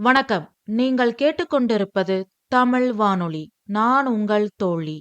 வணக்கம். நீங்கள் கேட்டுக்கொண்டிருப்பது தமிழ் வானொலி. நான் உங்கள் தோழி.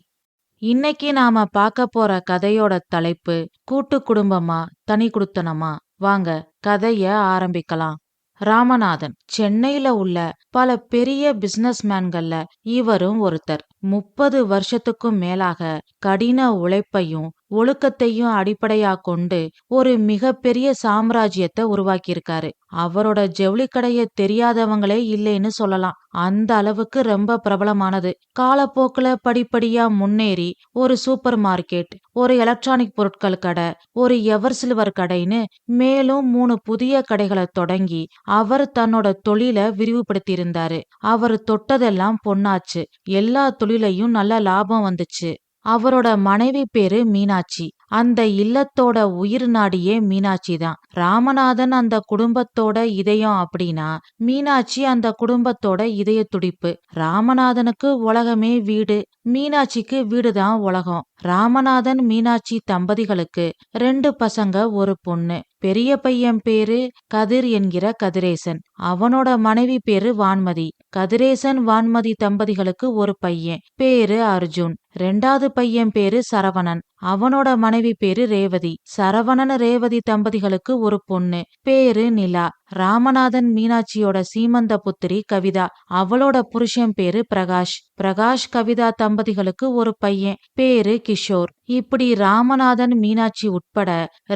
இன்னைக்கு நாம பார்க்க போற கதையோட தலைப்பு கூட்டு குடும்பமா தனி குடித்தனமா. வாங்க கதைய ஆரம்பிக்கலாம். ராமநாதன் சென்னையில உள்ள பல பெரிய பிசினஸ்மேன்கள்ல இவரும் ஒருத்தர். 30 வருஷத்துக்கும் மேலாக கடின உழைப்பையும் ஒழுக்கத்தையும் அடிப்படையா கொண்டு ஒரு மிகப்பெரிய சாம்ராஜ்யத்தை உருவாக்கியிருக்காரு. அவரோட ஜவுளி கடைய தெரியாதவங்களே இல்லைன்னு சொல்லலாம். அந்த அளவுக்கு ரொம்ப பிரபலமானது. காலப்போக்குல படிப்படியா முன்னேறி ஒரு சூப்பர் மார்க்கெட், ஒரு எலக்ட்ரானிக் பொருட்கள் கடை, ஒரு எவர் சில்வர் கடைன்னு மேலும் 3 புதிய கடைகளை தொடங்கி அவர் தன்னோட தொழில விரிவுபடுத்தியிருந்தாரு. அவர் தொட்டதெல்லாம் பொன்னாச்சு. எல்லா தொழிலையும் நல்ல லாபம் வந்துச்சு. அவரோட மனைவி பேரு மீனாட்சி. அந்த இல்லத்தோட உயிர் நாடியே மீனாட்சி தான். ராமநாதன் அந்த குடும்பத்தோட இதயம் அப்படின்னா மீனாட்சி அந்த குடும்பத்தோட இதய துடிப்பு. ராமநாதனுக்கு உலகமே வீடு, மீனாட்சிக்கு வீடுதான் உலகம். ராமநாதன் மீனாட்சி தம்பதிகளுக்கு 2 பசங்க, ஒரு பொண்ணு. பெரிய பையன் பேரு கதிர் என்கிற கதிரேசன். அவனோட மனைவி பேரு வான்மதி. கதிரேசன் வான்மதி தம்பதிகளுக்கு ஒரு பையன் பேரு அர்ஜுன். 2வது பையன் பேரு சரவணன். அவனோட மனைவி பேரு ரேவதி. சரவணன் ரேவதி தம்பதிகளுக்கு ஒரு பொண்ணு பேரு நிலா. ராமநாதன் மீனாட்சியோட சீமந்த புத்திரி கவிதா. அவளோட புருஷன் பேரு பிரகாஷ். பிரகாஷ் கவிதா தம்பதிகளுக்கு ஒரு பையன் பேரு கிஷோர். இப்படி ராமநாதன் மீனாட்சி உட்பட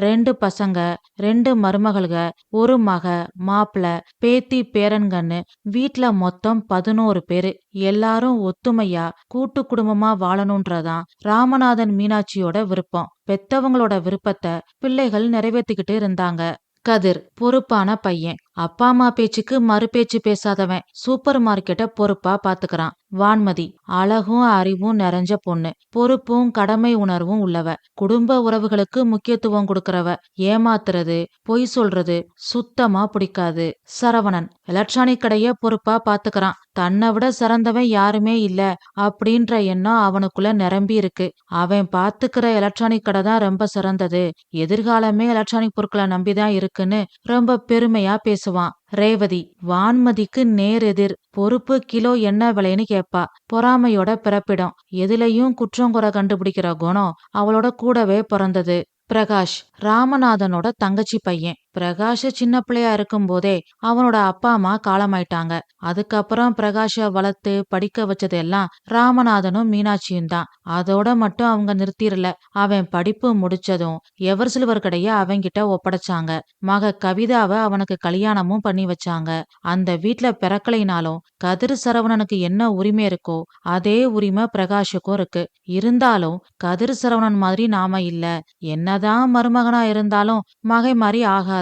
2 பசங்க, 2 மருமகள்க, ஒரு மக, மாப்பிள, பேத்தி, பேரன்கன்னு வீட்ல மொத்தம் 11 பேரு. எல்லாரும் ஒத்துமையா கூட்டு குடும்பமா வாழணும்ன்றதான் ராமநாதன் மீனாட்சியோட விருப்பம். பெத்தவங்களோட விருப்பத்தை பிள்ளைகள் நிறைவேற்றிக்கிட்டு இருந்தாங்க. கதிர் பொறுப்பான பையன். அப்பா அம்மா பேச்சுக்கு மறு பேச்சு பேசாதவன். சூப்பர் மார்க்கெட்ட பொறுப்பா பாத்துக்கிறான். வான்மதி அழகும் அறிவும் நிறைஞ்ச பொண்ணு. பொறுப்பும் கடமை உணர்வும் உள்ளவ. குடும்ப உறவுகளுக்கு முக்கியத்துவம் கொடுக்கறவ. ஏமாத்துறது, பொய் சொல்றது சுத்தமா பிடிக்காது. சரவணன் எலக்ட்ரானிக் கடைய பொறுப்பா பாத்துக்கிறான். தன்னை விட சிறந்தவன் யாருமே இல்ல அப்படின்ற எண்ணம் அவனுக்குள்ள நிரம்பி இருக்கு. அவன் பாத்துக்கிற எலக்ட்ரானிக் கடை தான் ரொம்ப சிறந்தது, எதிர்காலமே எலக்ட்ரானிக் பொருட்களை நம்பிதான் இருக்குன்னு ரொம்ப பெருமையா பேசுவான். ரேவதி வான்மதிக்கு நேர் எதிர். பொறுப்பு கிலோ என்ன விலைன்னு கேப்பா. பொறாமையோட பிறப்பிடம். எதுலயும் குற்றங்குறை கண்டுபிடிக்கிற குணம் அவளோட கூடவே பிறந்தது. பிரகாஷ் ராமநாதனோட தங்கச்சி பையன். பிரகாஷ் சின்ன பிள்ளையா இருக்கும் போதே அவனோட அப்பா அம்மா காலமாயிட்டாங்க. அதுக்கப்புறம் பிரகாஷ வளர்த்து படிக்க வச்சது எல்லாம் ராமநாதனும் மீனாட்சியும் தான். அதோட மட்டும் அவங்க நிறுத்திரல. அவன் படிப்பு முடிச்சதும் எவர் சில்வர் கடைய அவங்கிட்ட ஒப்படைச்சாங்க. மக கவிதாவை அவனுக்கு கல்யாணமும் பண்ணி வச்சாங்க. அந்த வீட்ல பிறக்கலைனாலும் கதிர் சரவணனுக்கு என்ன உரிமை இருக்கோ அதே உரிமை பிரகாஷுக்கும் இருக்கு. இருந்தாலும் கதிர் சரவணன் மாதிரி நாம இல்ல, என்னதான் மருமகனா இருந்தாலும் மகை மாதிரி ஆகாது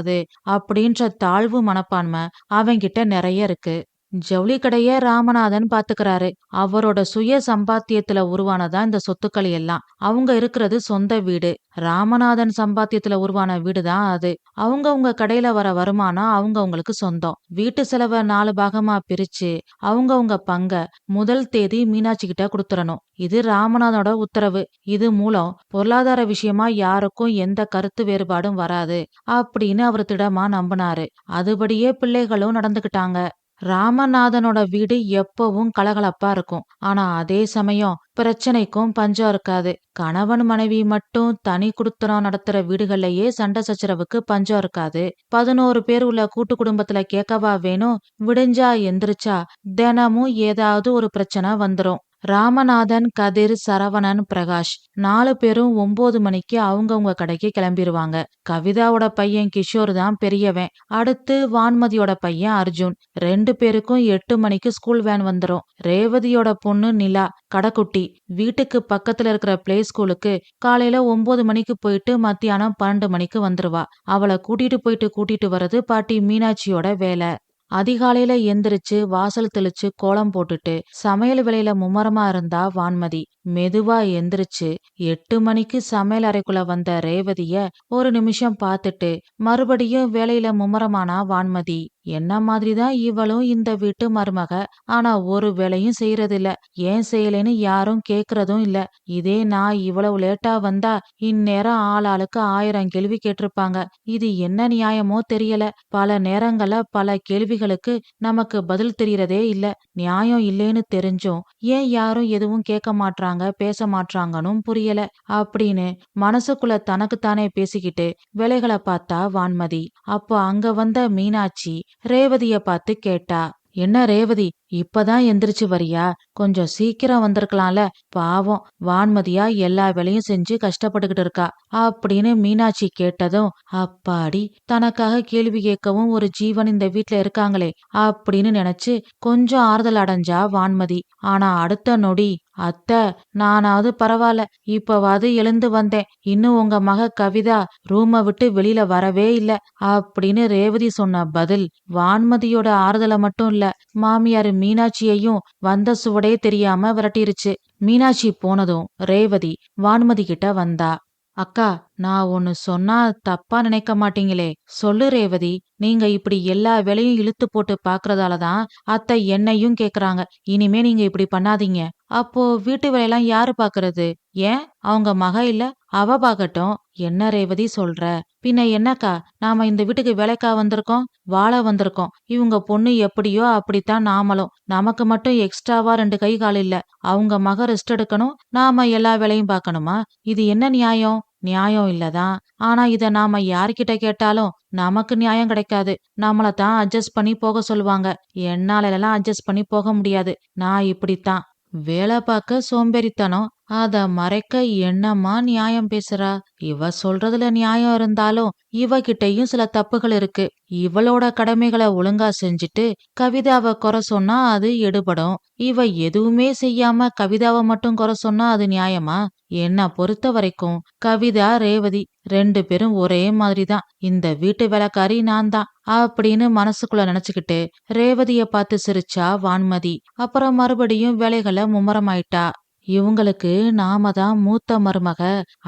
அப்படின்ற தாழ்வு மனப்பான்மை அவங்கிட்ட நிறைய இருக்கு. ஜவுளி கடைய ராமநாதன் பாத்துக்கிறாரு. அவரோட சுய சம்பாத்தியத்துல உருவானதா இந்த சொத்துக்கள் எல்லாம். அவங்க இருக்கிறது சொந்த வீடு. ராமநாதன் சம்பாத்தியத்துல உருவான வீடுதான் அது. அவங்க கடையில வர வருமானம் அவங்களுக்கு சொந்தம். வீட்டு செலவை 4 பாகமா பிரிச்சு அவங்க பங்க முதல் தேதி மீனாட்சி கிட்ட கொடுத்துடணும். இது ராமநாதனோட உத்தரவு. இது மூலம் பொருளாதார விஷயமா யாருக்கும் எந்த கருத்து வேறுபாடும் வராது அப்படின்னு அவர் திடமா நம்பினாரு. அதுபடியே பிள்ளைகளும் நடந்துகிட்டாங்க. ராமநாதனோட வீடு எப்பவும் கலகலப்பா இருக்கும். ஆனா அதே சமயம் பிரச்சனைக்கும் பஞ்சம் இருக்காது. கணவன் மனைவி மட்டும் தனி குடுத்தனம் நடத்துற வீடுகள்லயே சண்டை சச்சரவுக்கு பஞ்சம் இருக்காது. 11 பேர் உள்ள கூட்டு குடும்பத்துல கேட்கவா வேணும்? விடிஞ்சா எந்திரிச்சா தினமும் ஏதாவது ஒரு பிரச்சனை வந்துரும். ராமநாதன், கதிர், சரவணன், பிரகாஷ் 4 பேரும் 9 மணிக்கு அவங்க கடைக்கு கிளம்பிருவாங்க. கவிதாவோட பையன் கிஷோர் தான் பெரியவன். அடுத்து வான்மதியோட பையன் அர்ஜுன். 2 பேருக்கும் 8 மணிக்கு ஸ்கூல் வேன் வந்துரும். ரேவதியோட பொண்ணு நிலா கடைக்குட்டி. வீட்டுக்கு பக்கத்துல இருக்கிற பிளே ஸ்கூலுக்கு காலையில 9 மணிக்கு போயிட்டு மத்தியானம் 12 மணிக்கு வந்துருவா. அவளை கூட்டிட்டு வர்றது பாட்டி மீனாட்சியோட வேலை. அதிகாலையில எந்திரிச்சு வாசல் தெளிச்சு கோலம் போட்டுட்டு சமையல் வேலையில மும்மரமா இருந்தா வான்மதி. மெதுவா எந்திரிச்சு 8 மணிக்கு சமையல் அறைக்குள்ள வந்த ரேவதிய ஒரு நிமிஷம் பார்த்துட்டு மறுபடியும் வேலையில மும்முரமானா வான்மதி. என்ன மாதிரிதான் இவளும் இந்த வீட்டு மருமக. ஆனா ஒரு வேலையும் செய்யறதில்ல. ஏன் செய்யலைன்னு யாரும் கேக்குறதும் இல்ல. இதே நான் இவ்வளவு லேட்டா வந்தா இந்நேரம் ஆளாளுக்கு 1000 கேள்வி கேட்டிருப்பாங்க. இது என்ன நியாயமோ தெரியல. பல நேரங்கள்ல பல கேள்விகளுக்கு நமக்கு பதில் தெரியறதே இல்ல. நியாயம் இல்லைன்னு தெரிஞ்சும் ஏன் யாரும் எதுவும் கேட்க மாட்றாங்க, பேச மாட்றாங்கன்னு புரியல அப்படின்னு மனசுக்குள்ள தனக்குத்தானே பேசிக்கிட்டு வேலைகளை பார்த்தா வான்மதி. அப்போ அங்க வந்த மீனாட்சி ரேவதிய பார்த்து கேட்டா, என்ன ரேவதி, இப்பதான் எந்திரிச்சு வரியா? கொஞ்சம் சீக்கிரம் வந்திருக்கலாம்ல. பாவம் வான்மதியா எல்லா வேலையும் செஞ்சு கஷ்டப்பட்டுக்கிட்டு இருக்கா அப்படின்னு மீனாட்சி கேட்டதும், அப்பாடி, தனக்காக கேள்வி கேட்கவும் ஒரு ஜீவன் இந்த வீட்ல இருக்காங்களே அப்படின்னு நினைச்சு கொஞ்சம் ஆறுதல் அடைஞ்சா வான்மதி. ஆனா அடுத்த நொடி, அத்தை, நானாவது பரவாயில்ல, இப்பவாது எழுந்து வந்தேன். இன்னும் உங்க மக கவிதா ரூமை விட்டு வெளியில வரவே இல்ல அப்படின்னு ரேவதி சொன்ன பதில் வான்மதியோட ஆறுதலை மட்டும் இல்ல, மாமியார் மீனாட்சியையும் வந்த சுவடே தெரியாம விரட்டிருச்சு. மீனாட்சி போனதும் ரேவதி வான்மதி கிட்ட வந்தா. அக்கா, நான் ஒன்னு சொன்னா தப்பா நினைக்க மாட்டீங்களே? சொல்லு ரேவதி. நீங்க இப்படி எல்லா வேலையும் இழுத்து போட்டு பாக்குறதாலதான் அத்தை என்னையும் கேக்குறாங்க. இனிமே நீங்க இப்படி பண்ணாதீங்க. அப்போ வீட்டு வேலையெல்லாம் யாரு பாக்குறது? ஏன் அவங்க மக இல்ல, அவ பாக்கட்டும். என்ன ரேவதி சொல்ற? பின்ன என்னக்கா, நாம இந்த வீட்டுக்கு வேலைக்கா வந்திருக்கோம், வாழ வந்திருக்கோம். இவங்க பொண்ணு எப்படியோ அப்படித்தான் நாமளும். நமக்கு மட்டும் எக்ஸ்ட்ராவா 2 கை கால் இல்ல. அவங்க மக ரெஸ்ட் எடுக்கணும், நாம எல்லா வேலையும் பார்க்கணுமா? இது என்ன நியாயம்? நியாயம் இல்லதான். ஆனா இத நாம யார்கிட்ட கேட்டாலும் நமக்கு நியாயம் கிடைக்காது. நம்மளதான் அட்ஜஸ்ட் பண்ணி போக சொல்லுவாங்க. என்னால எல்லாம் அட்ஜஸ்ட் பண்ணி போக முடியாது. நான் இப்படித்தான். வேலை பார்க்க சோம்பேறித்தனம், அத மறைக்க என்னம்மா நியாயம் பேசுறா? இவ சொல்றதுல நியாயம் இருந்தாலும் இவகிட்டயும் சில தப்புகள் இருக்கு. இவளோட கடமைகளை ஒழுங்கா செஞ்சுட்டு கவிதாவை குறை சொன்னா அது எடுபடும். இவ எதுவுமே செய்யாம கவிதாவை மட்டும் குறை சொன்னா அது நியாயமா? என்ன பொறுத்த வரைக்கும் கவிதா, ரேவதி 2 பேரும் ஒரே மாதிரிதான். இந்த வீட்டு வேலைக்காரி நான் தான் அப்படின்னு மனசுக்குள்ள நினைச்சுக்கிட்டு ரேவதிய பார்த்து சிரிச்சா வான்மதி. அப்புறம் மறுபடியும் வேலைகளை மும்முரமாயிட்டா. இவங்களுக்கு நாம தான் மூத்த மருமக.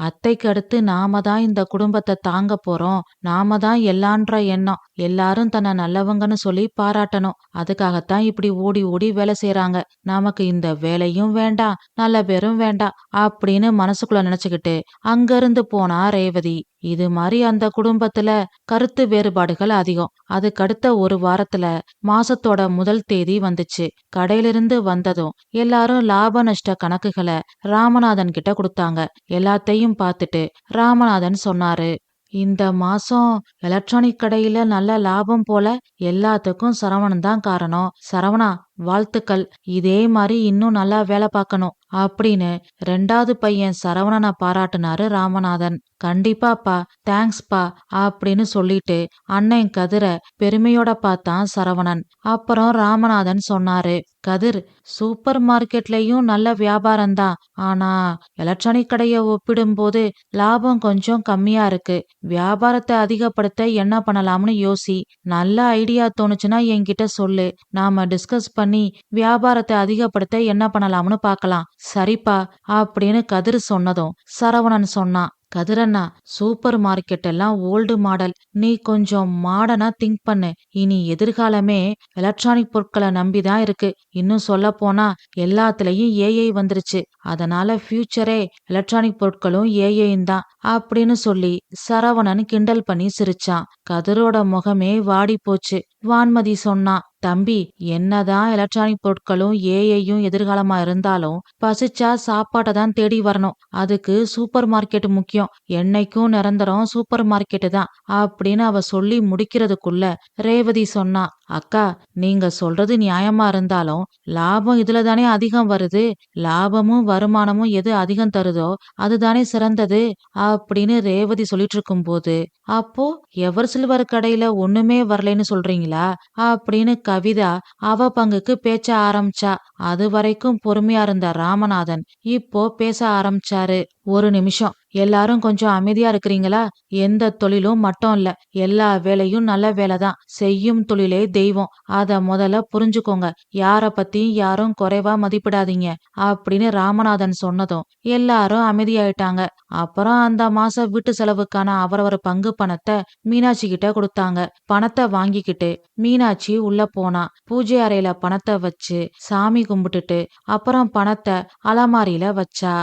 அத்தைக்கு அடுத்து நாம தான் இந்த குடும்பத்தை தாங்க போறோம். நாம தான் எல்லான்ற எண்ணம். எல்லாரும் தன்னை நல்லவங்கன்னு சொல்லி பாராட்டணும். அதுக்காகத்தான் இப்படி ஓடி ஓடி வேலை செய்யறாங்க. நமக்கு இந்த வேலையும் வேண்டாம், நல்ல பேரும் வேண்டாம் அப்படின்னு மனசுக்குள்ள நினைச்சுக்கிட்டு அங்கிருந்து போனா ரேவதி. இது மாதிரி அந்த குடும்பத்துல கருத்து வேறுபாடுகள் அதிகம். அதுக்கடுத்த ஒரு வாரத்துல மாசத்தோட முதல் தேதி வந்துச்சு. கடையிலிருந்து வந்ததும் எல்லாரும் லாப நஷ்ட கணக்குகளை ராமநாதன் கிட்ட கொடுத்தாங்க. எல்லாத்தையும் பார்த்துட்டு ராமநாதன் சொன்னாரு, இந்த மாசம் எலக்ட்ரானிக் கடையில நல்ல லாபம் போல. எல்லாத்துக்கும் சரவணன் தான் காரணம். சரவணா, வாழ்த்துக்கள். இதே மாதிரி இன்னும் நல்லா வேலை பார்க்கணும் அப்படின்னு 2வது பையன் சரவணனை பாராட்டுனாரு ராமநாதன். கண்டிப்பாப்பா, தேங்க்ஸ்பா அப்படின்னு சொல்லிட்டு அண்ணன் கதிர பெருமையோட பார்த்தான் சரவணன். அப்புறம் ராமநாதன் சொன்னாரு, கதிர், சூப்பர் மார்க்கெட்லயும் நல்ல வியாபாரம்தான். ஆனா எலக்ட்ரானிக் கடைய ஒப்பிடும்போது லாபம் கொஞ்சம் கம்மியா இருக்கு. வியாபாரத்தை அதிகப்படுத்த என்ன பண்ணலாம்னு யோசி. நல்ல ஐடியா தோணுச்சுன்னா என்கிட்ட சொல்லு. நாம டிஸ்கஸ் பண்ணி வியாபாரத்தை அதிகப்படுத்த என்ன பண்ணலாம்னு பார்க்கலாம். சரிப்பா அப்படின்னு கதிர் சொன்னதும் சரவணன் சொன்னான், கதிரண்ணா, சூப்பர் மார்க்கெட் எல்லாம் ஓல்டு மாடல். நீ கொஞ்சம் மாடர்னா திங்க் பண்ணு. இனி எதிர்காலமே எலக்ட்ரானிக் பொருட்களை நம்பிதான் இருக்கு. இன்னும் சொல்ல போனா எல்லாத்துலயும் ஏஐ வந்துருச்சு. அதனால ஃபியூச்சரே எலக்ட்ரானிக் பொருட்களும் ஏஐயும் தான் அப்படின்னு சொல்லி சரவணன் கிண்டல் பண்ணி சிரிச்சான். கதிரோட முகமே வாடி போச்சு. வான்மதி சொன்னா, தம்பி, என்னதான் எலக்ட்ரானிக் பொருட்களும் ஏஐயும் எதிர்காலமா இருந்தாலும் பசிச்சா சாப்பாட்டை தான் தேடி வரணும். அதுக்கு சூப்பர் மார்க்கெட் முக்கியம். என்னைக்கும் நிரந்தரம் சூப்பர் மார்க்கெட்டு தான் அப்படின்னு அவ சொல்லி முடிக்கிறதுக்குள்ள ரேவதி சொன்னா, அக்கா, நீங்க சொல்றது நியாயமா இருந்தாலும் லாபம் இதுல தானே அதிகம் வருது. லாபமும் வருமானமும் எது அதிகம் தருதோ அதுதானே சிறந்தது அப்படின்னு ரேவதி சொல்லிட்டு இருக்கும் போது, அப்போ எவர் சில்வர் கடையில ஒண்ணுமே வரலைன்னு சொல்றீங்களா அப்படின்னு கவிதா அவ பங்குக்கு பேச்ச ஆரம்பிச்சா. அது வரைக்கும் பொறுமையா இருந்த ராமநாதன் இப்போ பேச ஆரம்பிச்சாரு. ஒரு நிமிஷம், எல்லாரும் கொஞ்சம் அமைதியா இருக்கிறீங்களா? எந்த தொழிலும் மட்டும் இல்ல, எல்லா வேலையும் நல்ல வேலைதான். செய்யும் தொழிலே தெய்வம். அத முதல்ல புரிஞ்சுக்கோங்க. யார பத்தியும் யாரும் குறைவா மதிப்பிடாதீங்க அப்படின்னு ராமநாதன் சொன்னதும் எல்லாரும் அமைதியாயிட்டாங்க. அப்புறம் அந்த மாசம் வீட்டு செலவுக்கான அவரவர் பங்கு பணத்தை மீனாட்சி கிட்ட கொடுத்தாங்க. பணத்தை வாங்கிக்கிட்டு மீனாட்சி உள்ள போனா. பூஜை அறையில பணத்தை வச்சு சாமி கும்பிட்டுட்டு அப்புறம் பணத்தை அலமாரியில வச்சா.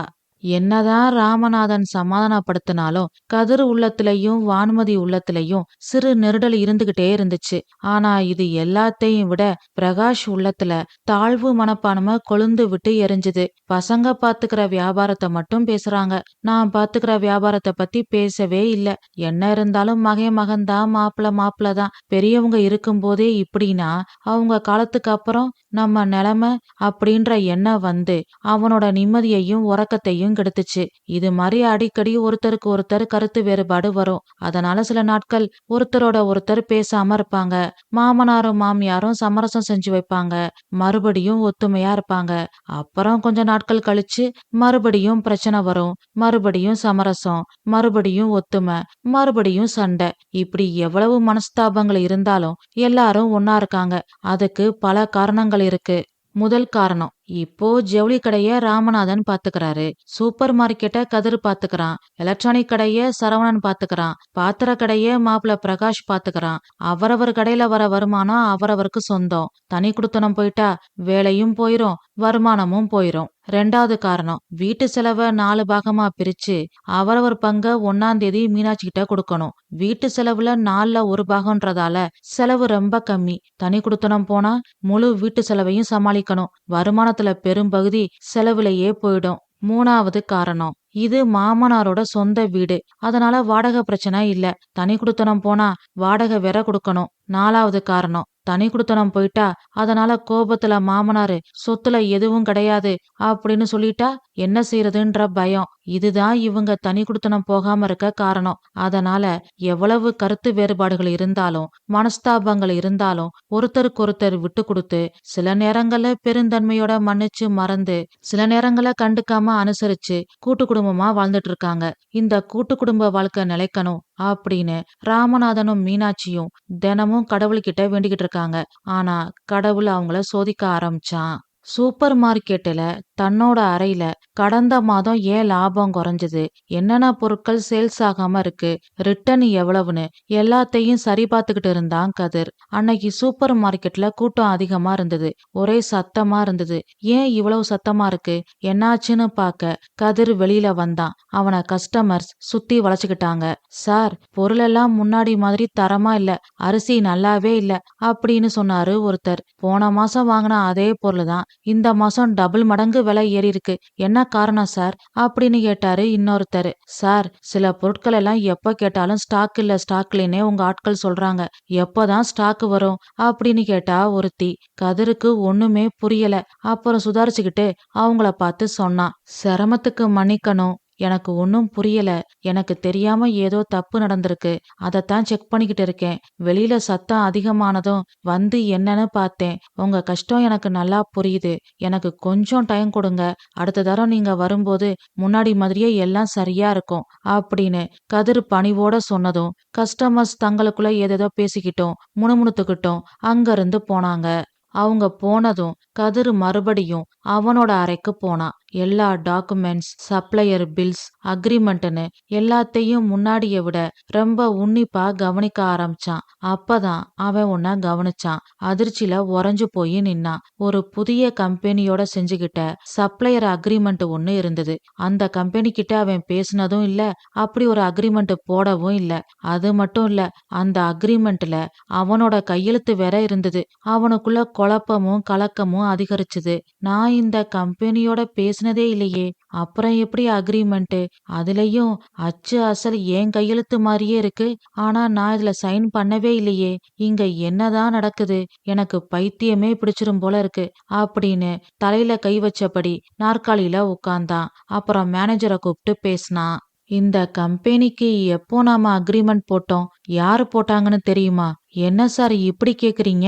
என்னதான் ராமநாதன் சமாதானப்படுத்தினாலும் கதிர் உள்ளத்திலையும் வான்மதி உள்ளத்திலையும் சிறு நெருடல் இருந்துகிட்டே இருந்துச்சு. ஆனா இது எல்லாத்தையும் விட பிரகாஷ் உள்ளத்துல தாழ்வு மனப்பான்மை கொழுந்து விட்டு எரிஞ்சுது. பசங்க பாத்துக்கிற வியாபாரத்தை மட்டும் பேசுறாங்க, நான் பாத்துக்கிற வியாபாரத்தை பத்தி பேசவே இல்ல. என்ன இருந்தாலும் மகன்தான், மாப்பிள்ள தான். பெரியவங்க இருக்கும் போதே இப்படின்னா அவங்க காலத்துக்கு அப்புறம் நம்ம நிலைமை அப்படின்ற எண்ணம் வந்து அவனோட நிம்மதியையும் உறக்கத்தையும் கெடுத்துச்சு. இது மாதிரி அடிக்கடி ஒருத்தருக்கு ஒருத்தர் கருத்து வேறுபாடு வரும். அதனால சில நாட்கள் ஒருத்தரோட ஒருத்தர் பேசாம இருப்பாங்க. மாமனாரும் மாமியாரும் சமரசம் செஞ்சு வைப்பாங்க, மறுபடியும் ஒத்துமையா இருப்பாங்க. அப்புறம் கொஞ்ச நாட்கள் கழிச்சு மறுபடியும் பிரச்சனை வரும், மறுபடியும் சமரசம், மறுபடியும் ஒத்துமை, மறுபடியும் சண்டை. இப்படி எவ்வளவு மனஸ்தாபங்கள் இருந்தாலும் எல்லாரும் ஒன்னா இருக்காங்க. அதுக்கு பல காரணங்கள் இருக்கு. முதல் காரணம், இப்போ ஜவுளி கடைய ராமநாதன் பாத்துக்கிறாரு, சூப்பர் மார்க்கெட்ட கதிர் பாத்துக்கிறான், எலக்ட்ரானிக் கடைய சரவணன் பாத்துக்கிறான், பாத்திர கடைய மாப்பிள்ள பிரகாஷ் பாத்துக்கிறான். அவரவர் கடையில வர வருமானம் அவரவருக்கு சொந்தம். தனி குடுத்தனம் போயிட்டா வேலையும் போயிரும், வருமானமும் போயிரும். ரெண்டாவது காரணம், வீட்டு செலவை 4 பாகமா பிரிச்சு அவரவர் பங்க 1ஆம் தேதி மீனாட்சி கிட்ட கொடுக்கணும். வீட்டு செலவுல 4ல 1 பாகம்ன்றதால செலவு ரொம்ப கம்மி. தனி குடுத்தனம் போனா முழு வீட்டு செலவையும் சமாளிக்கணும். வருமானத்துல பெரும்பகுதி செலவுலயே போயிடும். மூணாவது காரணம், இது மாமனாரோட சொந்த வீடு, அதனால வாடகை பிரச்சனை இல்ல. தனி குடுத்தனம் போனா வாடகை வேற கொடுக்கணும். நாலாவது காரணம், தனி குடுத்தனம் போயிட்டா அதனால கோபத்துல மாமனாரு சொத்துல எதுவும் கிடையாது அப்படின்னு சொல்லிட்டா என்ன செய்யறதுன்ற பயம். இதுதான் இவங்க தனி குடுத்தனம் போகாம இருக்க காரணம். அதனால எவ்வளவு கருத்து வேறுபாடுகள் இருந்தாலும் மனஸ்தாபங்கள் இருந்தாலும் ஒருத்தருக்கொருத்தர் விட்டு கொடுத்து சில நேரங்கள்ல பெருந்தன்மையோட மன்னிச்சு மறந்து சில நேரங்கள கண்டுக்காம அனுசரிச்சு கூட்டு குடும்பமா வாழ்ந்துட்டு இருக்காங்க. இந்த கூட்டு குடும்ப வாழ்க்கை நிலைக்கணும் அப்படின்னு ராமநாதனும் மீனாட்சியும் தினமும் கடவுள்கிட்ட வேண்டிக்கிட்டு இருக்காங்க. ஆனா கடவுள் அவங்கள சோதிக்க ஆரம்பிச்சான். சூப்பர் மார்க்கெட்டுல தன்னோட அறையில கடந்த மாதம் ஏன் லாபம் குறைஞ்சது, என்னென்ன பொருட்கள் சேல்ஸ் ஆகாம இருக்கு, ரிட்டர்ன் எவ்வளவுன்னு எல்லாத்தையும் சரி பார்த்துக்கிட்டு இருந்தான் கதிர். அன்னைக்கு சூப்பர் மார்க்கெட்ல கூட்டம் அதிகமா இருந்தது, ஒரே சத்தமா இருந்தது. ஏன் இவ்வளவு சத்தமா இருக்கு, என்னாச்சுன்னு பார்க்க கதிர் வெளியில வந்தான். அவனை கஸ்டமர்ஸ் சுத்தி வளைச்சுக்கிட்டாங்க. சார், பொருளெல்லாம் முன்னாடி மாதிரி தரமா இல்ல, அரிசி நல்லாவே இல்ல அப்படின்னு சொன்னாரு ஒருத்தர். போன மாசம் வாங்கின அதே பொருள் தான் இந்த மாசம் டபுள் மடங்கு விலை ஏறி இருக்கு, என்ன காரணம் சார் அப்படின்னு கேட்டாரு இன்னொருத்தர். சார், சில பொருட்கள் எல்லாம் எப்ப கேட்டாலும் ஸ்டாக் இல்ல ஸ்டாக் இல்லைன்னே உங்க ஆட்கள் சொல்றாங்க, எப்பதான் ஸ்டாக் வரும் அப்படின்னு கேட்டா ஒருத்தி. கதிருக்கு ஒண்ணுமே புரியல. அப்புறம் சுதாரிச்சுக்கிட்டு அவங்கள பார்த்து சொன்னான், சிரமத்துக்கு மன்னிக்கணும், எனக்கு ஒன்னும் புரியல, எனக்கு தெரியாம ஏதோ தப்பு நடந்திருக்கு, அதத்தான் செக் பண்ணிக்கிட்டு இருக்கேன். வெளியில சத்தம் அதிகமானதும் வந்து என்னன்னு பார்த்தேன். உங்க கஷ்டம் எனக்கு நல்லா புரியுது, எனக்கு கொஞ்சம் டைம் கொடுங்க, அடுத்த தடவை நீங்க வரும்போது முன்னாடி மாதிரியே எல்லாம் சரியா இருக்கும் அப்படின்னு கதிர் பணிவோட சொன்னதும் கஸ்டமர்ஸ் தங்களுக்குள்ள ஏதேதோ பேசிக்கிட்டோம் முணுமுணுத்துக்கிட்டோம் அங்கிருந்து போனாங்க. அவங்க போனதும் கதிர் மறுபடியும் அவனோட அறைக்கு போனான். எல்லா டாக்குமெண்ட்ஸ், சப்ளையர் பில்ஸ், அக்ரிமெண்ட்னு எல்லாத்தையும் முன்னாடிய விட ரொம்ப உன்னிப்பா கவனிக்க ஆரம்பிச்சான். அப்பதான் அவன் உன்ன கவனிச்சான். அதிர்ச்சியில உறைஞ்சு போய் நின்னான். ஒரு புதிய கம்பெனியோட செஞ்சுகிட்ட சப்ளையர் அக்ரிமெண்ட் ஒண்ணு இருந்தது. அந்த கம்பெனி கிட்ட அவன் பேசினதும் இல்ல, அப்படி ஒரு அக்ரிமெண்ட் போடவும் இல்ல. அது மட்டும் இல்ல, அந்த அக்ரிமெண்ட்ல அவனோட கையெழுத்து வேற இருந்தது. அவனுக்குள்ள குழப்பமும் கலக்கமும் அதிகரிச்சுது. நான் இந்த கம்பெனியோட பேசினதே இல்லையே, அப்புறம் எப்படி அக்ரிமெண்ட், அதுலயும் அச்சு அசல் என் கையெழுத்து மாதிரியே இருக்கு, ஆனா நான் இதுல சைன் பண்ணவே இல்லையே, இங்க என்னதான் நடக்குது, எனக்கு பைத்தியமே பிடிச்சிரும் போல இருக்கு அப்படின்னு தலையில கை வச்சபடி நாற்காலியில உட்கார்ந்தான். அப்புறம் மேனேஜரை கூப்பிட்டு பேசினான். இந்த கம்பெனிக்கு எப்போ நாம அக்ரிமெண்ட் போட்டோம், யாரு போட்டாங்கன்னு தெரியுமா? என்ன சார் இப்படி கேக்குறீங்க,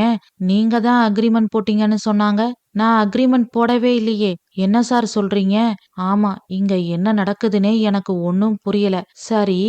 நீங்க தான் அக்ரிமெண்ட் போட்டீங்கன்னு சொன்னாங்க. நான் அக்ரிமெண்ட் போடவே இல்லையே. என்ன சார் சொல்றீங்க? ஆமா, இங்க என்ன நடக்குதுன்னே எனக்கு ஒன்னும் புரியல. சரி,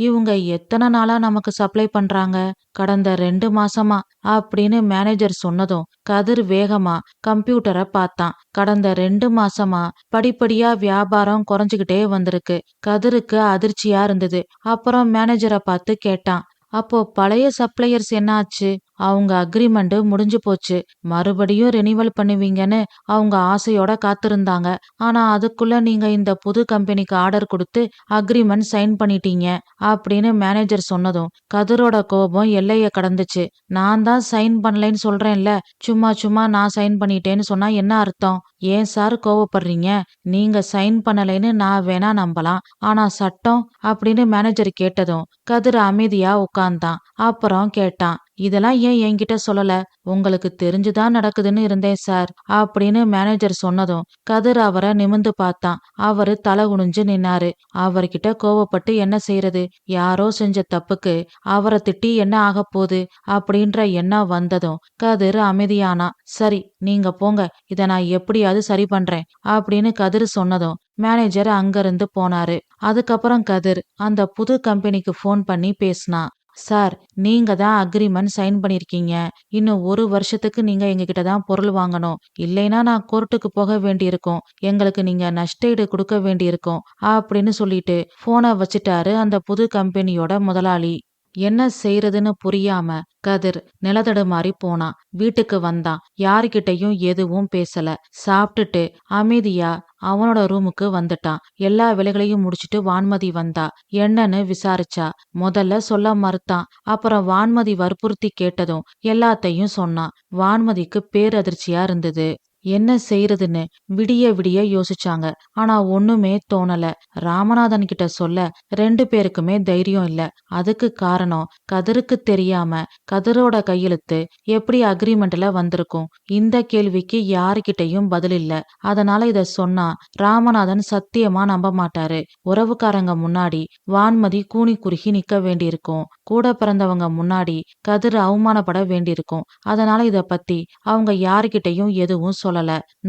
இவங்க எத்தனை நாளா நமக்கு சப்ளை பண்றாங்க? கடந்த 2 மாசமா அப்படின்னு மேனேஜர் சொன்னதும் கதிர் வேகமா கம்ப்யூட்டரை பார்த்தான். கடந்த 2 மாசமா படிப்படியா வியாபாரம் குறைஞ்சுகிட்டே வந்திருக்கு. கதிருக்கு அதிர்ச்சியா இருந்தது. அப்புறம் மேனேஜரை பார்த்து கேட்டான். அப்போ பழைய சப்ளையர்ஸ் என்ன ஆச்சு? அவங்க அக்ரிமெண்ட் முடிஞ்சு போச்சு. மறுபடியும் ரெனிவல் பண்ணுவீங்கன்னு அவங்க ஆசையோட காத்திருந்தாங்க. ஆனா அதுக்குள்ள நீங்க இந்த புது கம்பெனிக்கு ஆர்டர் கொடுத்து அக்ரிமெண்ட் சைன் பண்ணிட்டீங்க அப்படின்னு மேனேஜர் சொன்னதும் கதிரோட கோபம் எல்லைய கடந்துச்சு. நான் தான் சைன் பண்ணலைன்னு சொல்றேன்ல, சும்மா சும்மா நான் சைன் பண்ணிட்டேன்னு சொன்னா என்ன அர்த்தம்? ஏன் சார் கோவப்படுறீங்க? நீங்க சைன் பண்ணலைன்னு நான் வேணா நம்பலாம், ஆனா சட்டம் அப்படின்னு மேனேஜர் கேட்டதும் கதிர் அமைதியா உட்கார்ந்தான். அப்புறம் கேட்டான், இதெல்லாம் ஏன் என்கிட்ட சொல்லல? உங்களுக்கு தெரிஞ்சுதான் நடக்குதுன்னு இருந்தேன் சார் அப்படின்னு மேனேஜர் சொன்னதும் கதிர் அவரை நிமிந்து பார்த்தான். அவரு தலை குனிஞ்சு நின்னாரு. அவர்கிட்ட கோவப்பட்டு என்ன செய்யறது? யாரோ செஞ்ச தப்புக்கு அவரை திட்டி என்ன ஆக போகுது அப்படின்ற எண்ணம் வந்ததும் கதிர் அமைதியானா. சரி, நீங்க போங்க, இத நான் எப்படியாவது சரி பண்றேன் அப்படின்னு கதிர் சொன்னதும் மேனேஜர் அங்கிருந்து போனாரு. அதுக்கப்புறம் கதிர் அந்த புது கம்பெனிக்கு போன் பண்ணி பேசினா. சார், நீங்க தான் அக்ரிமெண்ட் சைன் பண்ணிருக்கீங்க. இன்னும் 1 வருஷத்துக்கு நீங்க எங்ககிட்ட தான் பொருள் வாங்கணும். இல்லைன்னா நான் கோர்ட்டுக்கு போக வேண்டியிருக்கும். எங்களுக்கு நீங்க நஷ்டஈடு கொடுக்க வேண்டியிருக்கும் அப்படின்னு சொல்லிட்டு போனை வச்சுட்டாரு அந்த புது கம்பெனியோட முதலாளி. என்ன செய்யறதுன்னு புரியாம கதிர் நிலதடுமாறி போனான். வீட்டுக்கு வந்தான். யாருகிட்டயும் எதுவும் பேசல. சாப்பிட்டுட்டு அமைதியா அவனோட ரூமுக்கு வந்துட்டான். எல்லா வேலைகளையும் முடிச்சிட்டு வான்மதி வந்தா. என்னன்னு விசாரிச்சா. முதல்ல சொல்ல மறுத்தான். அப்புறம் வான்மதி வற்புறுத்தி கேட்டதும் எல்லாத்தையும் சொன்னான். வான்மதிக்கு பேரதிர்ச்சியா இருந்தது. என்ன செய்யறதுன்னு விடிய விடிய யோசிச்சாங்க. ஆனா ஒண்ணுமே தோணல. ராமநாதன் கிட்ட சொல்ல 2 பேருக்குமே தைரியம் இல்ல. அதுக்கு காரணம் கதிருக்கு தெரியாம கதிரோட கையெழுத்து எப்படி அக்ரிமெண்ட்ல வந்திருக்கும்? இந்த கேள்விக்கு யாருகிட்டயும் பதில் இல்ல. அதனால இத சொன்னா ராமநாதன் சத்தியமா நம்ப மாட்டாரு. உறவுக்காரங்க முன்னாடி வான்மதி கூனி குறுகி நிக்க வேண்டியிருக்கும். கூட பிறந்தவங்க முன்னாடி கதிர் அவமானப்பட வேண்டியிருக்கும். அதனால இத பத்தி அவங்க யாருகிட்டயும் எதுவும் சொல்லல.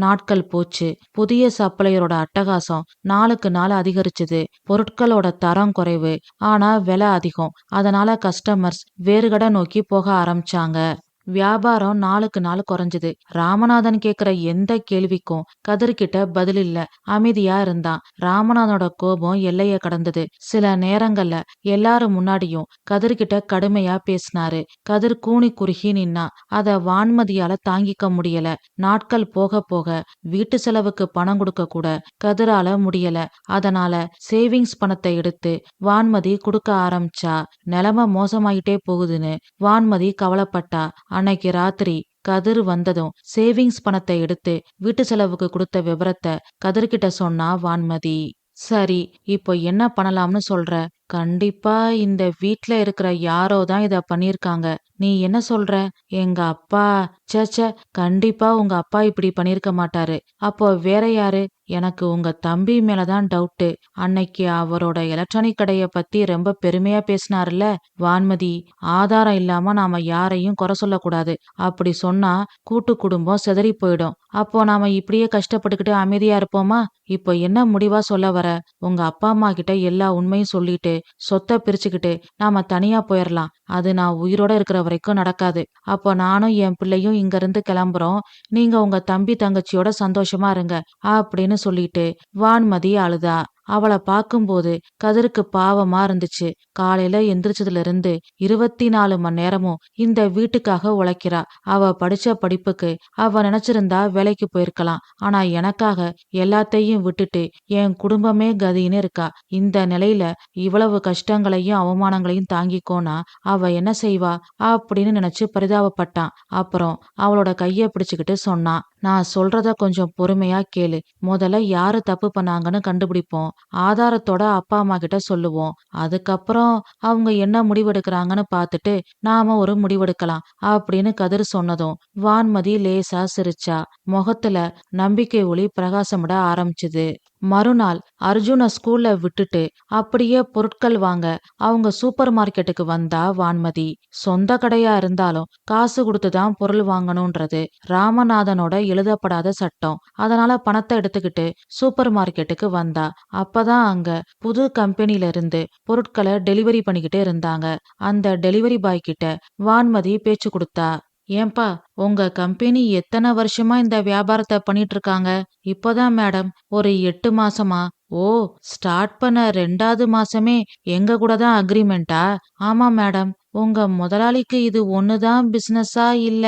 நாட்கள் போச்சு. புதிய சப்ளையரோட அட்டகாசம் நாளுக்கு நாள் அதிகரிச்சுது. பொருட்களோட தரம் குறைவு, ஆனா விலை அதிகம். அதனால கஸ்டமர்ஸ் வேறு கடை நோக்கி போக ஆரம்பிச்சாங்க. வியாபாரம் நாளுக்கு நாள் குறைஞ்சது. ராமநாதன் கேக்குற எந்த கேள்விக்கும் கதிர்கிட்ட பதில் இல்ல. அமைதியா இருந்தான். ராமநாதனோட கோபம் எல்லைய கடந்தது. சில நேரங்கள்ல எல்லாரும் முன்னாடியும் கதிர்கிட்ட கடுமையா பேசினாரு. கதிர் கூனி குறுகி நின்னா. அத வான்மதியால தாங்கிக்க முடியல. நாட்கள் போக போக வீட்டு செலவுக்கு பணம் கொடுக்க கூட கதிரால முடியல. அதனால சேவிங்ஸ் பணத்தை எடுத்து வான்மதி கொடுக்க ஆரம்பிச்சா. நிலைமை மோசமாயிட்டே போகுதுன்னு வான்மதி கவலைப்பட்டா. அன்னைக்கு ராத்திரி கதிர் வந்ததும் சேவிங்ஸ் பணத்தை எடுத்து வீட்டு செலவுக்கு கொடுத்த விவரத்தை கதிர்கிட்ட சொன்னா வான்மதி. சரி, இப்போ என்ன பண்ணலாம்னு சொல்ற? கண்டிப்பா இந்த வீட்ல இருக்கிற யாரோ தான் இத பண்ணிருக்காங்க. நீ என்ன சொல்ற? எங்க அப்பா? ச்சே, கண்டிப்பா உங்க அப்பா இப்படி பண்ணிருக்க மாட்டாரு. அப்போ வேற யாரு? எனக்கு உங்க தம்பி மேலதான் டவுட்டு. அன்னைக்கு அவரோட எலக்ட்ரானிக் கடைய பத்தி ரொம்ப பெருமையா பேசினாருல வான்மதி. ஆதாரம் இல்லாம நாம யாரையும் குறை சொல்லக்கூடாது. அப்படி சொன்னா கூட்டு குடும்பம் சிதறி போயிடும். அப்போ நாம இப்படியே கஷ்டப்பட்டுக்கிட்டு அமைதியா இருப்போமா? இப்போ என்ன முடிவா சொல்ல வர? உங்க அப்பா அம்மா கிட்ட எல்லா உண்மையும் சொல்லிட்டு சொத்தை பிரிச்சுக்கிட்டு நாம தனியா போயிடலாம். அது நான் உயிரோட இருக்கிற வரைக்கும் நடக்காது. அப்போ நானும் என் பிள்ளையும் இங்க இருந்து கிளம்புறோம். நீங்க உங்க தம்பி தங்கச்சியோட சந்தோஷமா இருங்க அப்படின்னு சொல்லிட்டு வான்மதி அழுதா. அவளை பார்க்கும்போது கதிருக்கு பாவமா இருந்துச்சு. காலையில எந்திரிச்சதுல இருந்து 24 மணி நேரமும் இந்த வீட்டுக்காக உழைக்கிறா. அவ படிச்ச படிப்புக்கு அவ நினைச்சிருந்தா வேலைக்கு போயிருக்கலாம். ஆனா எனக்காக எல்லாத்தையும் விட்டுட்டு என் குடும்பமே கதின்னு இருக்கா. இந்த நிலையில இவ்வளவு கஷ்டங்களையும் அவமானங்களையும் தாங்கிக்கோனா அவ என்ன செய்வா அப்படின்னு நினைச்சு பரிதாபப்பட்டான். அப்புறம் அவளோட கைய பிடிச்சுக்கிட்டு சொன்னான், நான் சொல்றத கொஞ்சம் பொறுமையா கேளு. முதல்ல யாரு தப்பு பண்ணாங்கன்னு கண்டுபிடிப்போம். ஆதாரத்தோட அப்பா அம்மா கிட்ட சொல்லுவோம். அதுக்கப்புறம் அவங்க என்ன முடிவெடுக்கிறாங்கன்னு பார்த்துட்டு நாம ஒரு முடிவெடுக்கலாம் அப்படின்னு கதிர் சொன்னதும் வான்மதி லேசா சிரிச்சா. முகத்துல நம்பிக்கை ஒளி பிரகாசமிட ஆரம்பிச்சுது. மறுநாள் அர்ஜுனை ஸ்கூல்ல விட்டுட்டு அப்படியே பொருட்கள் வாங்க அவங்க சூப்பர் மார்க்கெட்டுக்கு வந்தா வான்மதி. சொந்த கடையா இருந்தாலும் காசு கொடுத்துதான் பொருள் வாங்கணும்ன்றது ராமநாதனோட எழுதப்படாத சட்டம். அதனால பணத்தை எடுத்துக்கிட்டு சூப்பர் மார்க்கெட்டுக்கு வந்தா. அப்பதான் அங்க புது கம்பெனில இருந்து பொருட்களை டெலிவரி பண்ணிக்கிட்டு இருந்தாங்க. அந்த டெலிவரி பாய் கிட்ட வான்மதி பேச்சு கொடுத்தா. ஏன்பா, உங்க கம்பெனி எத்தனை வருஷமா இந்த வியாபாரத்தை பண்ணிட்டு இருக்காங்க? இப்போதான் மேடம், ஒரு 8 மாசமா. ஓ, ஸ்டார்ட் பண்ண 2வது மாசமே எங்க கூட தான் அக்ரிமெண்டா? ஆமா மேடம். உங்க முதலாளிக்கு இது ஒண்ணுதான் பிசினஸா இல்ல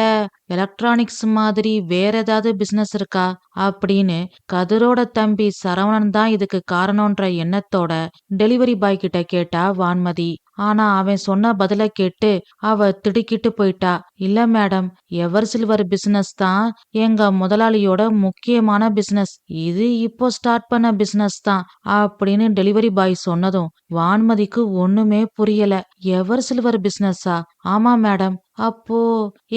எலக்ட்ரானிக்ஸ் மாதிரி வேற ஏதாவது பிசினஸ் இருக்கா அப்படின்னு கதிரோட தம்பி சரவணன் தான் இதுக்கு காரணம்ன்ற எண்ணத்தோட டெலிவரி பாய் கிட்ட கேட்டா வான்மதி. ஆனா அவன் சொன்ன பதில கேட்டு அவ திடுக்கிட்டு போயிட்டா. இல்ல மேடம், எவர் சில்வர் பிசினஸ் தான் எங்க முதலாளியோட முக்கியமான பிசினஸ். இது இப்போ ஸ்டார்ட் பண்ண பிசினஸ் தான் அப்படின்னு டெலிவரி பாய் சொன்னதும் வான்மதிக்கு ஒண்ணுமே புரியல. எவர் சில்வர் பிசினஸா? ஆமா மேடம். அப்போ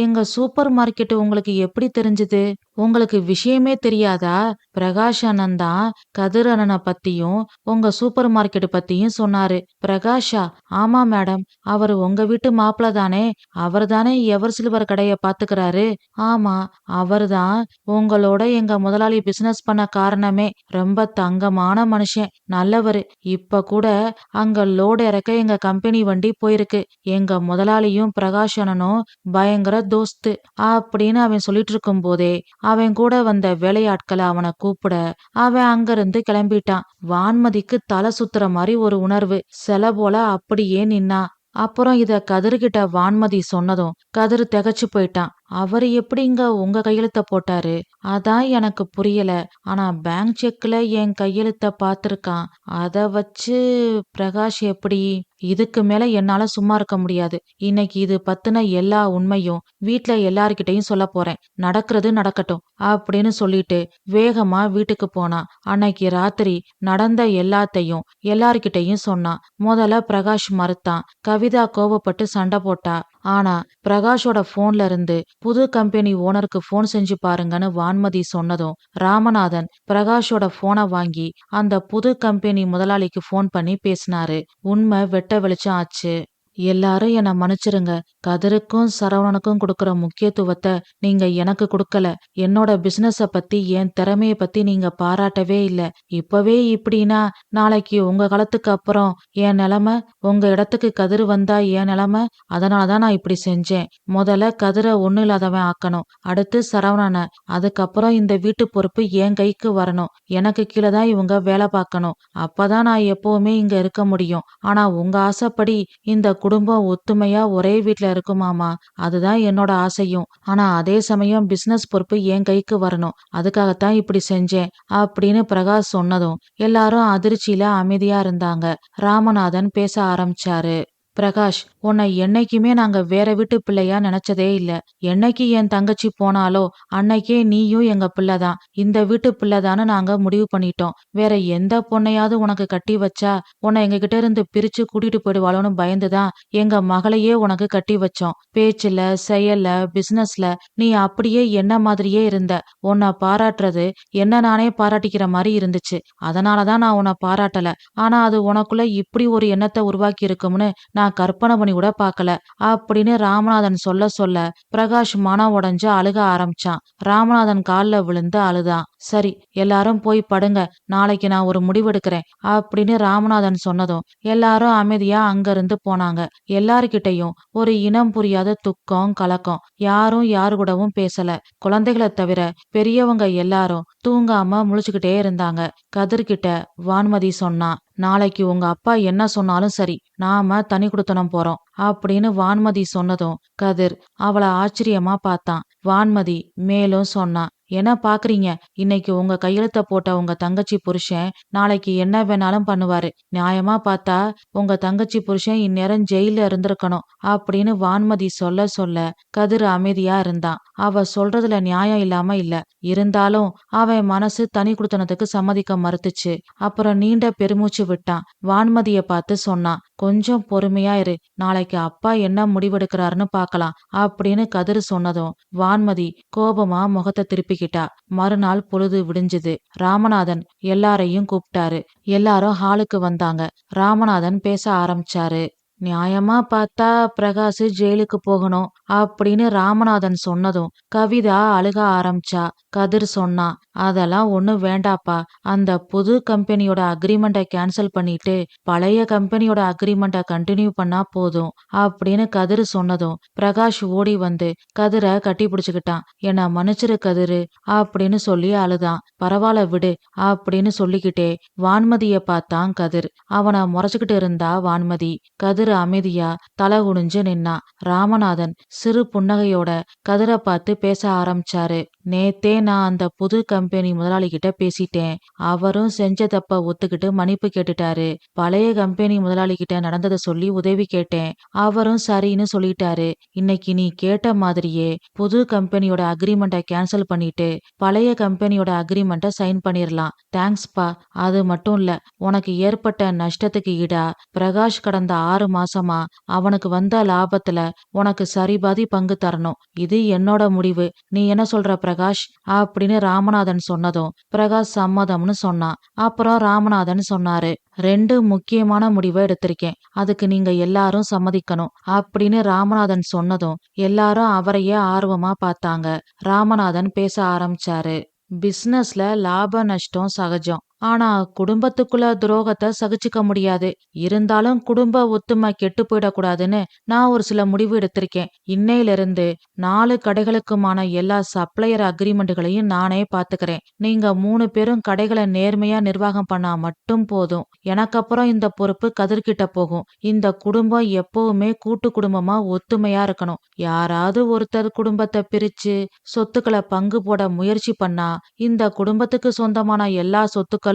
எங்க சூப்பர் மார்க்கெட் உங்களுக்கு எப்படி தெரிஞ்சது? உங்களுக்கு விஷயமே தெரியாதா? பிரகாஷ் அண்ணன் தான் கதிர் அண்ணனை பத்தியும் உங்க சூப்பர் மார்க்கெட் பத்தியும் சொன்னாரு. பிரகாஷா? ஆமா மேடம். அவரு உங்க வீட்டு மாப்பிள்ள தானே? அவர் தானே எவர் சில்வர் கடைய பாத்துக்கிறாரு. ஆமா, அவர்தான் உங்களோட எங்க முதலாளி பிசினஸ் பண்ண காரணமே. ரொம்ப தங்கமான மனுஷன், நல்லவரு. இப்ப கூட அங்க லோடு இறக்க எங்க கம்பெனி வண்டி போயிருக்கு. எங்க முதலாளியும் பிரகாஷ் அண்ணனும் பயங்கர தோஸ்து அப்படின்னு அவன் சொல்லிட்டு இருக்கும் போதே அவன் கூட வந்த வேலையாட்களை அவனை கூப்பிட அவன் அங்கிருந்து கிளம்பிட்டான். வான்மதிக்கு தலை சுத்துற மாதிரி ஒரு உணர்வு. சில போல அப்படியே நின்னா. அப்புறம் இத கதிர்கிட்ட வான்மதி சொன்னதும் கதிர் திகைச்சு போயிட்டான். அவரு எப்படிங்க உங்க கையெழுத்த போட்டாரு? அதான் எனக்கு புரியல. ஆனா பேங்க் செக்ல என் கையெழுத்த பாத்திருக்கான். அத வச்சு பிரகாஷ் எப்படி? இதுக்கு மேல என்னால சும்மா இருக்க முடியாது. இன்னைக்கு இது பத்தின எல்லா உண்மையும் வீட்ல எல்லார்கிட்டயும் சொல்ல போறேன். நடக்கிறது நடக்கட்டும் அப்படின்னு சொல்லிட்டு வேகமா வீட்டுக்கு போனான். அன்னைக்கு ராத்திரி நடந்த எல்லாத்தையும் எல்லார்கிட்டயும் சொன்னான். முதல்ல பிரகாஷ் மறுத்தான். கவிதா கோபப்பட்டு சண்டை போட்டா. ஆனா பிரகாஷோட போன்ல இருந்து புது கம்பெனி ஓனருக்கு போன் செஞ்சு பாருங்கன்னு வான்மதி சொன்னதும் ராமநாதன் பிரகாஷோட போனை வாங்கி அந்த புது கம்பெனி முதலாளிக்கு போன் பண்ணி பேசினாரு. உண்மை வெட்ட வெளிச்சம் ஆச்சு. எல்லாரும் என்னை மன்னிச்சிருங்க. கதிருக்கும் சரவணனுக்கும் கொடுக்கற முக்கியத்துவத்தை நீங்க எனக்கு கொடுக்கல. என்னோட பிசினஸ பத்தி என் திறமைய பத்தி நீங்க பாராட்டவே இல்ல. இப்பவே இப்படின்னா நாளைக்கு உங்க காலத்துக்கு அப்புறம் என் நிலைமை, உங்க இடத்துக்கு கதிர் வந்தா என் நிலைமை. அதனாலதான் நான் இப்படி செஞ்சேன். முதல்ல கதிரை ஒண்ணு இல்லாதவன் ஆக்கணும், அடுத்து சரவணனை, அதுக்கப்புறம் இந்த வீட்டு பொறுப்பு என் கைக்கு வரணும். எனக்கு கீழே தான் இவங்க வேலை பார்க்கணும். அப்பதான் நான் எப்பவுமே இங்க இருக்க முடியும். ஆனா உங்க ஆசைப்படி இந்த குடும்பம் ஒத்துமையா ஒரே வீட்ல இருக்குமாமா. அதுதான் என்னோட ஆசையும். ஆனா அதே சமயம் பிசினஸ் பொறுப்பு என் கைக்கு வரணும். அதுக்காகத்தான் இப்படி செஞ்சேன் அப்படின்னு பிரகாஷ் சொன்னதும் எல்லாரும் அதிர்ச்சியில அமைதியா இருந்தாங்க. ராமநாதன் பேச ஆரம்பிச்சாரு. பிரகாஷ், உன்னை என்னைக்குமே நாங்க வேற வீட்டு பிள்ளையா நினைச்சதே இல்ல. என்னைக்கு என் தங்கச்சி போனாலோ அன்னைக்கே நீயும் எங்க பிள்ளைதான், இந்த வீட்டு பிள்ளைதான்னு நாங்க முடிவு பண்ணிட்டோம். வேற எந்த பொண்ணையாவது உனக்கு கட்டி வச்சா உன்னை எங்க கிட்ட இருந்து பிரிச்சு கூட்டிட்டு போயிடுவாளோன்னு பயந்துதான் எங்க மகளையே உனக்கு கட்டி வச்சோம். பேச்சுல, செயல்ல, பிசினஸ்ல நீ அப்படியே என்ன மாதிரியே இருந்த. உன்னை பாராட்டுறது என்ன நானே பாராட்டிக்கிற மாதிரி இருந்துச்சு. அதனாலதான் நான் உன்னை பாராட்டல. ஆனா அது உனக்குள்ள இப்படி ஒரு எண்ணத்தை உருவாக்கி இருக்கும்னு நான் கற்பனை பண்ணி கூட பார்க்கல அப்படின்னு ராமநாதன் சொல்ல சொல்ல பிரகாஷ் மனம் உடைஞ்சு அழுக ஆரம்பிச்சான். ராமநாதன் கால்ல விழுந்து அழுதான். சரி, எல்லாரும் போய் படுங்க, நாளைக்கு நான் ஒரு முடிவெடுக்கிறேன் அப்படின்னு ராமநாதன் சொன்னதும் எல்லாரும் அமைதியா அங்கிருந்து போனாங்க. எல்லார்கிட்டையும் ஒரு இனம் புரியாத துக்கம், கலக்கம். யாரும் யாரு கூடவும் பேசல. குழந்தைகளை தவிர பெரியவங்க எல்லாரும் தூங்காம முழிச்சுக்கிட்டே இருந்தாங்க. கதிர்கிட்ட வான்மதி சொன்னா, நாளைக்கு உங்க அப்பா என்ன சொன்னாலும் சரி, நாம தனி குடித்தனம் போறோம் அப்படின்னு வான்மதி சொன்னதும் கதிர் அவளை ஆச்சரியமா பார்த்தான். வான்மதி மேலும் சொன்னா, என்ன பாக்குறீங்க? இன்னைக்கு உங்க கையெழுத்த போட்ட உங்க தங்கச்சி புருஷன் நாளைக்கு என்ன வேணாலும் பண்ணுவாரு. நியாயமா பார்த்தா உங்க தங்கச்சி புருஷன் இந்நேரம் ஜெயில இருந்திருக்கணும் அப்படின்னு வான்மதி சொல்ல சொல்ல கதிர் அமைதியா இருந்தான். அவ சொல்றதுல நியாயம் இல்லாம இல்ல. இருந்தாலும் அவன் மனசு தனி குடித்தனத்துக்கு சம்மதிக்க மறுத்துச்சு. அப்புறம் நீண்ட பெருமூச்சு விட்டான். வான்மதிய பார்த்து சொன்னான், கொஞ்சம் பொறுமையா இரு, நாளைக்கு அப்பா என்ன முடிவெடுக்கிறாருன்னு பார்க்கலாம் அப்படின்னு கதிர் சொன்னதும் வான்மதி கோபமா முகத்தை திருப்பி கிளம்பிக்கிட்டா. மறுநாள் பொழுது விடிஞ்சுது. ராமநாதன் எல்லாரையும் கூப்பிட்டாரு. எல்லாரும் ஹாலுக்கு வந்தாங்க. ராமநாதன் பேச ஆரம்பிச்சாரு. நியாயமா பார்த்தா பிரகாஷ் ஜெயிலுக்கு போகணும் அப்படின்னு ராமநாதன் சொன்னதும் கவிதா அழுக ஆரம்பிச்சா. கதிர் சொன்னா, அதெல்லாம் ஒண்ணும் வேண்டாப்பா, அந்த புது கம்பெனியோட அக்ரிமெண்ட்டை கேன்சல் பண்ணிட்டு பழைய கம்பெனியோட அக்ரிமெண்ட்டை கண்டினியூ பண்ணா போதும் அப்படின்னு கதிர் சொன்னதும் பிரகாஷ் ஓடி வந்து கதிரை கட்டி பிடிச்சுக்கிட்டான். என்ன மன்னிச்சிரு கதிரு அப்படின்னு சொல்லி அழுதான். பரவாயில்ல விடு அப்படின்னு சொல்லிக்கிட்டே வான்மதிய பார்த்தான் கதிர். அவனை முறைச்சுக்கிட்டு இருந்தா வான்மதி. கதிர் அமைதியா தலை குனிஞ்சு நின்னா. ராமநாதன் சிறு புன்னகையோட கதிரை பார்த்து பேச ஆரம்பிச்சாரு. நேத்தே நான் அந்த புது கம்பெனி முதலாளி கிட்ட பேசிட்டேன். அவரும் செஞ்ச தப்ப ஒத்துக்கிட்டு மன்னிப்பு கேட்டுட்டாரு. பழைய கம்பெனி முதலாளி கிட்ட நடந்ததை சொல்லி உதவி கேட்டேன். அவரும் சரின்னு சொல்லிட்டாரு. இன்னைக்கு நீ கேட்ட மாதிரியே புது கம்பெனியோட அக்ரிமெண்ட்டை கேன்சல் பண்ணிட்டு பழைய கம்பெனியோட அக்ரிமெண்ட்டை சைன் பண்ணிரலாம். தேங்க்ஸ்பா. அது மட்டும் இல்ல, உனக்கு ஏற்பட்ட நஷ்டத்துக்கு ஈடா பிரகாஷ் கடந்த 6 மாசமா அவனுக்கு வந்த லாபத்துல உனக்கு சரிபாதி பங்கு தரணும். இது என்னோட முடிவு. நீ என்ன சொல்ற பிரகாஷ் அப்படின்னு ராமநாதன் சொன்னதும் பிரகாஷ் சம்மதம்னு சொன்னான். அப்புறம் ராமநாதன் சொன்னாரு, 2 முக்கியமான முடிவை எடுத்திருக்கேன். அதுக்கு நீங்க எல்லாரும் சம்மதிக்கணும் அப்படின்னு ராமநாதன் சொன்னதும் எல்லாரும் அவரையே ஆர்வமா பார்த்தாங்க. ராமநாதன் பேச ஆரம்பிச்சாரு. பிசினஸ்ல லாப நஷ்டம் சகஜம். ஆனா குடும்பத்துக்குள்ள துரோகத்தை சகிச்சுக்க முடியாது. இருந்தாலும் குடும்ப ஒத்துமை கெட்டு போயிடக்கூடாதுன்னு நான் ஒரு சில முடிவு எடுத்திருக்கேன். இன்னையிலிருந்து 4 கடைகளுக்குமான எல்லா சப்ளையர் அக்ரிமெண்ட்களையும் நானே பாத்துக்கிறேன். நீங்க 3 பேரும் கடைகளை நேர்மையா நிர்வாகம் பண்ணா மட்டும் போதும். எனக்கு அப்புறம் இந்த பொறுப்பு கதிர்கிட்ட போகும். இந்த குடும்பம் எப்பவுமே கூட்டு குடும்பமா ஒத்துமையா இருக்கணும். யாராவது ஒருத்தர் குடும்பத்தை பிரிச்சு சொத்துக்களை பங்கு போட முயற்சி பண்ணா இந்த குடும்பத்துக்கு சொந்தமான எல்லா சொத்துக்களும்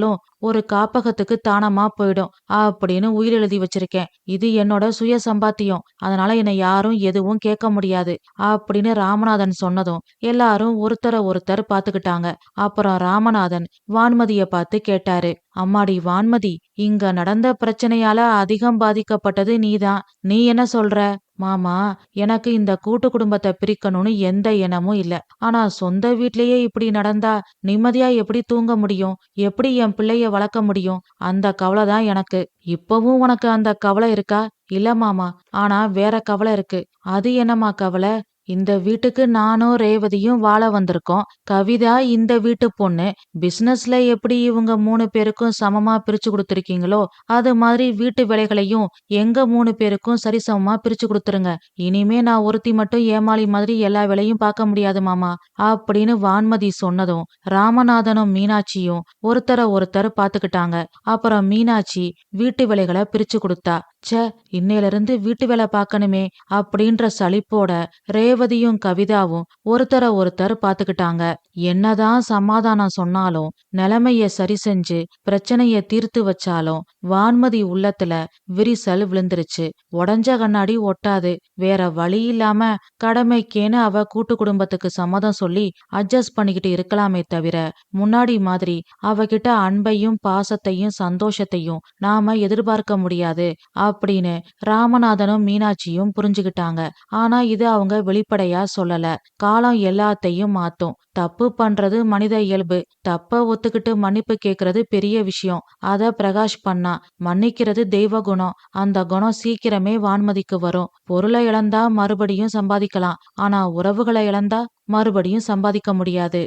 ஒரு காப்பகத்துக்கு தானமா போயிடும் அப்படின்னு உயிர் எழுதி வச்சிருக்கேன். இது என்னோட சுய சம்பாத்தியம். அதனால என்னை யாரும் எதுவும் கேட்க முடியாது அப்படின்னு ராமநாதன் சொன்னதும் எல்லாரும் ஒருத்தர ஒருத்தர் பாத்துக்கிட்டாங்க. அப்புறம் ராமநாதன் வான்மதிய பார்த்து கேட்டாரு, அம்மாடி வான்மதி, இங்க நடந்த பிரச்சனையால அதிகம் பாதிக்கப்பட்டது நீதான். நீ என்ன சொல்ற? மாமா, எனக்கு இந்த கூட்டு குடும்பத்தை பிரிக்கணும்னு எந்த எண்ணமும் இல்ல. ஆனா சொந்த வீட்லயே இப்படி நடந்தா நிம்மதியா எப்படி தூங்க முடியும்? எப்படி என் பிள்ளைய வளர்க்க முடியும்? அந்த கவலைதான் எனக்கு. இப்பவும் உனக்கு அந்த கவலை இருக்கா? இல்ல மாமா, ஆனா வேற கவலை இருக்கு. அது என்னமா கவலை? இந்த வீட்டுக்கு நானும் ரேவதியும் வாழ வந்திருக்கோம். கவிதா இந்த வீட்டு பொண்ணு. பிசினஸ்ல எப்படி இவங்க 3 பேருக்கும் சமமா பிரிச்சு கொடுத்திருக்கீங்களோ அது மாதிரி வீட்டு வேலைகளையும் எங்க 3 பேருக்கும் சரிசமமா பிரிச்சு கொடுத்துருங்க. இனிமே நான் ஒருத்தி மட்டும் ஏமாளி மாதிரி எல்லா வேலையும் பார்க்க முடியாது மாமா அப்படின்னு வான்மதி சொன்னதும் ராமநாதனும் மீனாட்சியும் ஒருத்தர ஒருத்தர் பாத்துக்கிட்டாங்க. அப்புறம் மீனாட்சி வீட்டு வேலைகளை பிரிச்சு கொடுத்தா. ச்சே, இன்னையிலிருந்து வீட்டு வேலை பார்க்கணுமே அப்படின்ற சலிப்போட ரேவதியும் கவிதாவும் ஒருத்தர ஒருத்தர் பாத்துக்கிட்டாங்க. என்னதான் சமாதானம் சொன்னாலும் நிலைமைய சரி செஞ்சு பிரச்சனைய தீர்த்து வச்சாலும் வான்மதி உள்ளத்துல விரிசல் விழுந்துருச்சு. உடஞ்ச கண்ணாடி ஒட்டாது. வேற வழி இல்லாம கடமைக்கேன்னு அவ கூட்டு குடும்பத்துக்கு சம்மதம் சொல்லி அட்ஜஸ்ட் பண்ணிக்கிட்டு இருக்கலாமே தவிர முன்னாடி மாதிரி அவகிட்ட அன்பையும் பாசத்தையும் சந்தோஷத்தையும் நாம எதிர்பார்க்க முடியாது அப்படின்னு ராமநாதனும் மீனாட்சியும் புரிஞ்சுக்கிட்டாங்க. ஆனா இது அவங்க வெளிப்படையா சொல்லல. காலம் எல்லாத்தையும் மாத்தும். தப்பு பண்றது மனித இயல்பு. தப்ப ஒத்துக்கிட்டு மன்னிப்பு கேக்குறது பெரிய விஷயம். அத பிரகாஷ் பண்ணா. மன்னிக்கிறது தெய்வ குணம். அந்த குணம் சீக்கிரமே வான்மதிக்கு வரும். பொருளை இழந்தா மறுபடியும் சம்பாதிக்கலாம். ஆனா உறவுகளை இழந்தா மறுபடியும் சம்பாதிக்க முடியாது.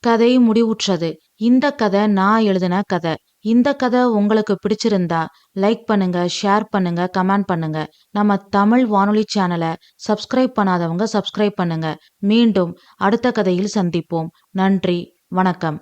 கதை முடிவுற்றது. இந்த கதை நான் எழுதின கதை. இந்த கதை உங்களுக்கு பிடிச்சிருந்தா லைக் பண்ணுங்க, ஷேர் பண்ணுங்க, கமெண்ட் பண்ணுங்க. நம்ம தமிழ் வானொலி சேனலை சப்ஸ்கிரைப் பண்ணாதவங்க சப்ஸ்கிரைப் பண்ணுங்க. மீண்டும் அடுத்த கதையில் சந்திப்போம். நன்றி, வணக்கம்.